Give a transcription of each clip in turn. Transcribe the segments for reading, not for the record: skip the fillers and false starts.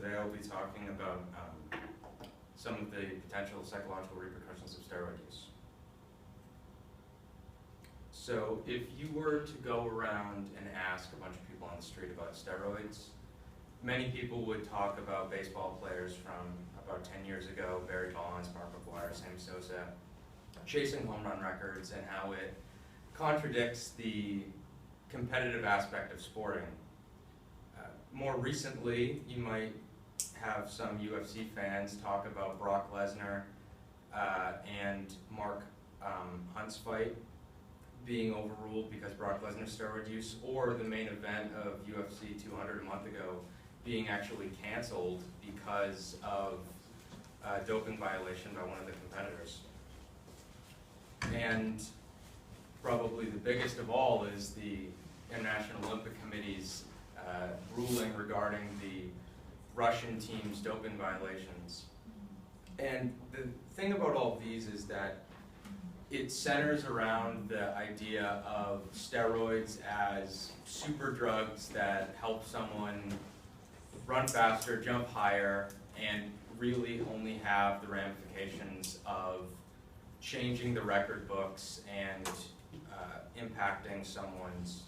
Today I'll be talking about some of the potential psychological repercussions of steroid use. So if you were to go around and ask a bunch of people on the street about steroids, many people would talk about baseball players from about 10 years ago, Barry Bonds, Mark McGwire, Sammy Sosa, chasing home run records and how it contradicts the competitive aspect of sporting. More recently, you might have some UFC fans talk about Brock Lesnar and Mark Hunt's fight being overruled because Brock Lesnar's steroid use, or the main event of UFC 200 a month ago being actually canceled because of doping violation by one of the competitors. And probably the biggest of all is the International Olympic Committee's ruling regarding the Russian team's doping violations. And the thing about all of these is that it centers around the idea of steroids as super drugs that help someone run faster, jump higher, and really only have the ramifications of changing the record books and impacting someone's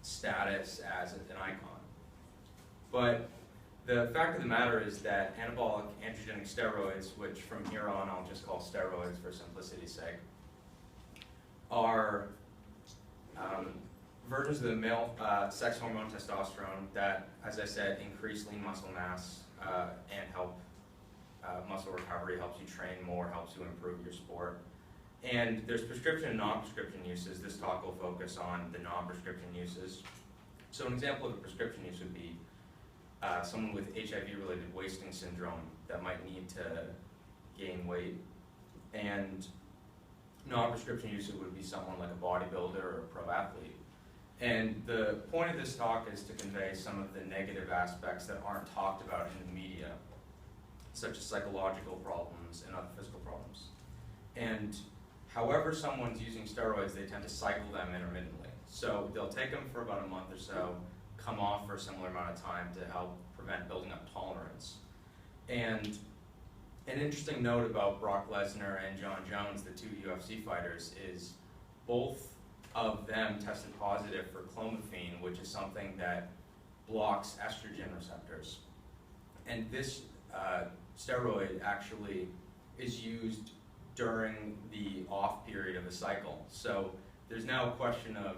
status as an icon. But the fact of the matter is that anabolic-androgenic steroids, which from here on I'll just call steroids for simplicity's sake, are versions of the male sex hormone testosterone that, as I said, increase lean muscle mass and help muscle recovery, helps you train more, helps you improve your sport. And there's prescription and non-prescription uses. This talk will focus on the non-prescription uses. So an example of a prescription use would be someone with HIV-related wasting syndrome that might need to gain weight. And non-prescription use would be someone like a bodybuilder or a pro athlete. And the point of this talk is to convey some of the negative aspects that aren't talked about in the media, such as psychological problems and other physical problems. And however someone's using steroids, they tend to cycle them intermittently. So they'll take them for about a month or so, come off for a similar amount of time to help prevent building up tolerance. And an interesting note about Brock Lesnar and John Jones, the two UFC fighters, is both of them tested positive for clomiphene, which is something that blocks estrogen receptors. And this steroid actually is used during the off period of a cycle. So there's now a question of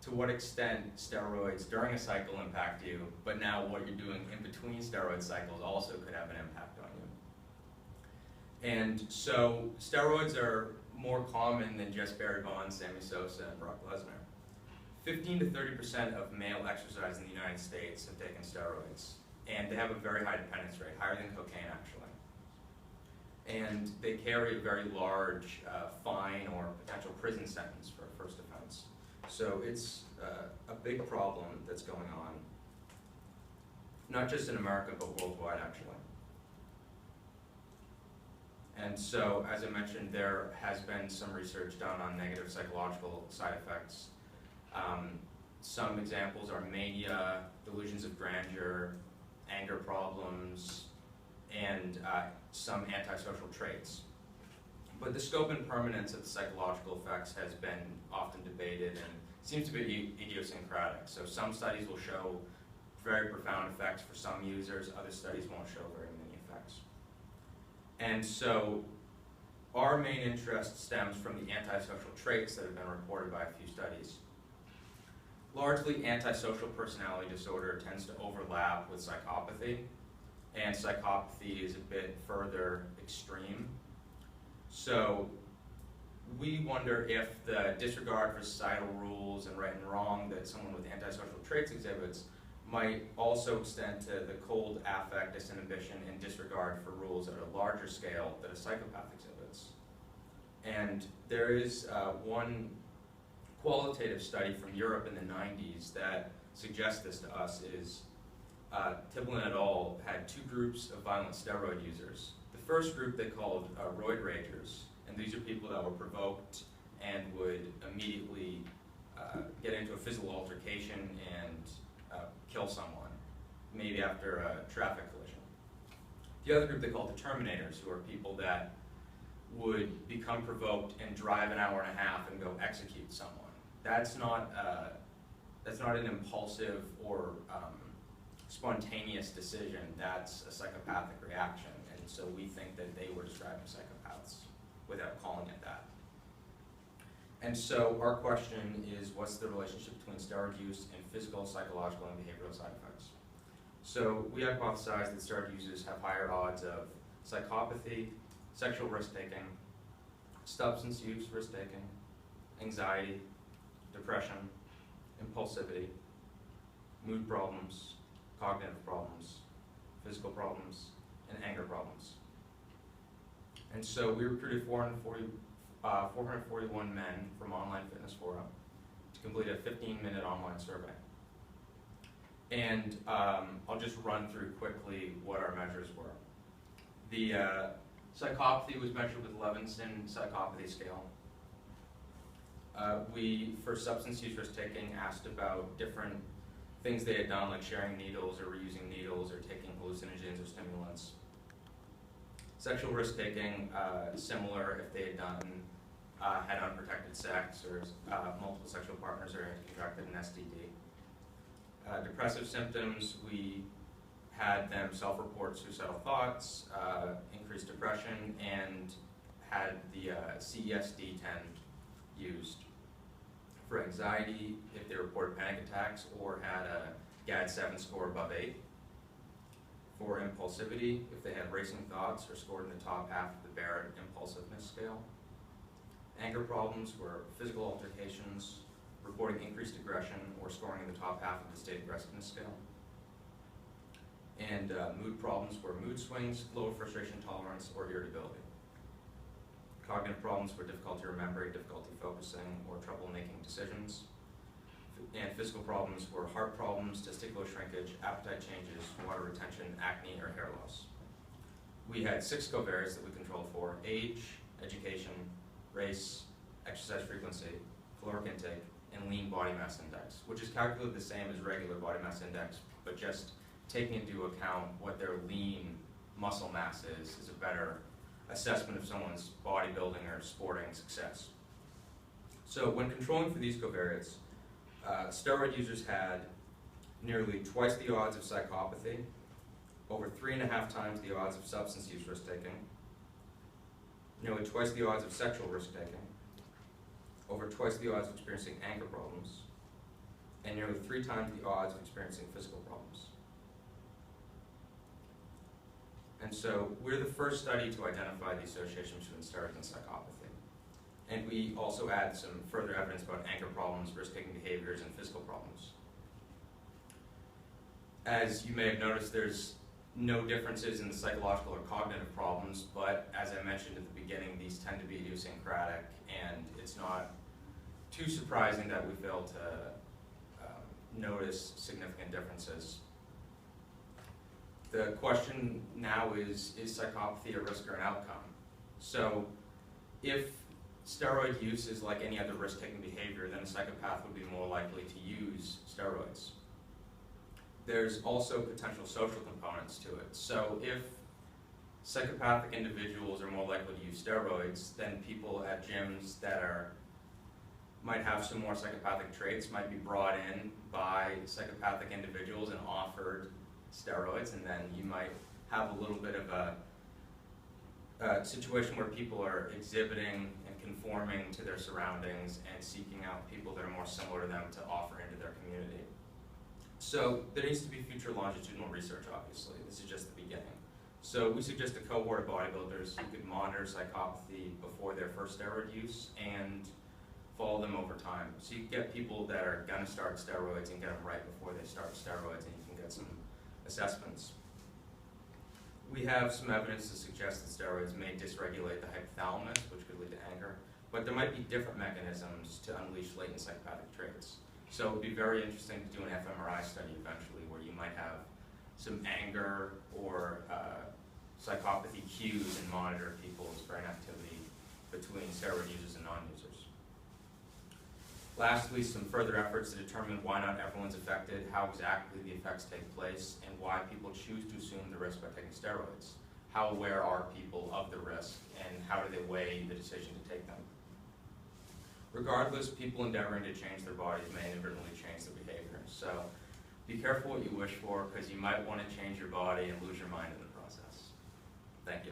to what extent steroids during a cycle impact you, but now what you're doing in between steroid cycles also could have an impact on you. And so steroids are more common than just Barry Bonds, Sammy Sosa, and Brock Lesnar. 15 to 30% of male exercise in the United States have taken steroids, and they have a very high dependence rate, higher than cocaine actually. And they carry a very large fine or potential prison sentence for a first offense. So it's a big problem that's going on, not just in America, but worldwide actually. And so, as I mentioned, there has been some research done on negative psychological side effects. Some examples are mania, delusions of grandeur, anger problems, and some antisocial traits. But the scope and permanence of the psychological effects has been often debated and seems to be idiosyncratic. So some studies will show very profound effects for some users, other studies won't show very many effects. And so our main interest stems from the antisocial traits that have been reported by a few studies. Largely, antisocial personality disorder tends to overlap with psychopathy, and psychopathy is a bit further extreme. So we wonder if the disregard for societal rules and right and wrong that someone with antisocial traits exhibits might also extend to the cold affect, disinhibition, and disregard for rules at a larger scale that a psychopath exhibits. And there is one qualitative study from Europe in the 90s that suggests this to us. Is Tiblin et al. Had two groups of violent steroid users. The first group they called roid ragers, and these are people that were provoked and would immediately get into a physical altercation and kill someone, maybe after a traffic collision. The other group they call determinators, who are people that would become provoked and drive an hour and a half and go execute someone. That's not an impulsive or spontaneous decision. That's a psychopathic reaction, and so we think that they were describing psychopaths without calling it that. And so our question is, what's the relationship between steroid use and physical, psychological, and behavioral side effects? So we hypothesize that steroid users have higher odds of psychopathy, sexual risk-taking, substance use risk-taking, anxiety, depression, impulsivity, mood problems, cognitive problems, physical problems, and anger problems. And so we recruited 441 men from online fitness fora to complete a 15-minute online survey. And I'll just run through quickly what our measures were. The psychopathy was measured with Levinson psychopathy scale. We, for substance use risk-taking, asked about different things they had done, like sharing needles or reusing needles or taking hallucinogens or stimulants. Sexual risk-taking, similar if they had had unprotected sex or multiple sexual partners or had contracted an STD. Depressive symptoms, we had them self-report suicidal thoughts, increased depression, and had the CESD-10 used. For anxiety, if they reported panic attacks or had a GAD-7 score above 8. For impulsivity, if they had racing thoughts or scored in the top half of the Barrett impulsiveness scale. Anger problems were physical altercations, reporting increased aggression, or scoring in the top half of the state aggressiveness scale. And mood problems were mood swings, low frustration tolerance, or irritability. Cognitive problems were difficulty remembering, difficulty focusing, or trouble making decisions. And physical problems were heart problems, testicular shrinkage, appetite changes, water retention, acne, or hair loss. We had 6 covariates that we controlled for: age, education, race, exercise frequency, caloric intake, and lean body mass index, which is calculated the same as regular body mass index, but just taking into account what their lean muscle mass is a better assessment of someone's bodybuilding or sporting success. So when controlling for these covariates, steroid users had nearly twice the odds of psychopathy, over 3.5 times the odds of substance use risk-taking, nearly twice the odds of sexual risk-taking, over twice the odds of experiencing anger problems, and nearly 3 times the odds of experiencing physical problems. And so we're the first study to identify the association between steroids and psychopathy. And we also add some further evidence about anger problems, risk-taking behaviors, and physical problems. As you may have noticed, there's no differences in the psychological or cognitive problems, but as I mentioned at the beginning, these tend to be idiosyncratic, and it's not too surprising that we fail to notice significant differences. The question now is psychopathy a risk or an outcome? So if steroid use is like any other risk-taking behavior, then a psychopath would be more likely to use steroids. There's also potential social components to it. So if psychopathic individuals are more likely to use steroids, then people at gyms that might have some more psychopathic traits might be brought in by psychopathic individuals and offered steroids, and then you might have a little bit of a situation where people are exhibiting and conforming to their surroundings and seeking out people that are more similar to them to offer into their community. So there needs to be future longitudinal research, obviously. This is just the beginning. So we suggest a cohort of bodybuilders who could monitor psychopathy before their first steroid use and follow them over time. So you get people that are going to start steroids and get them right before they start steroids, and you can get some assessments. We have some evidence to suggest that steroids may dysregulate the hypothalamus, which could lead to anger, but there might be different mechanisms to unleash latent psychopathic traits. So it would be very interesting to do an fMRI study eventually where you might have some anger or psychopathy cues and monitor people's brain activity between steroid users and non-users. Lastly, some further efforts to determine why not everyone's affected, how exactly the effects take place, and why people choose to assume the risk by taking steroids. how aware are people of the risk, and how do they weigh the decision to take them. Regardless, people endeavoring to change their bodies may inadvertently change their behavior. So be careful what you wish for, because you might want to change your body and lose your mind in the process. Thank you.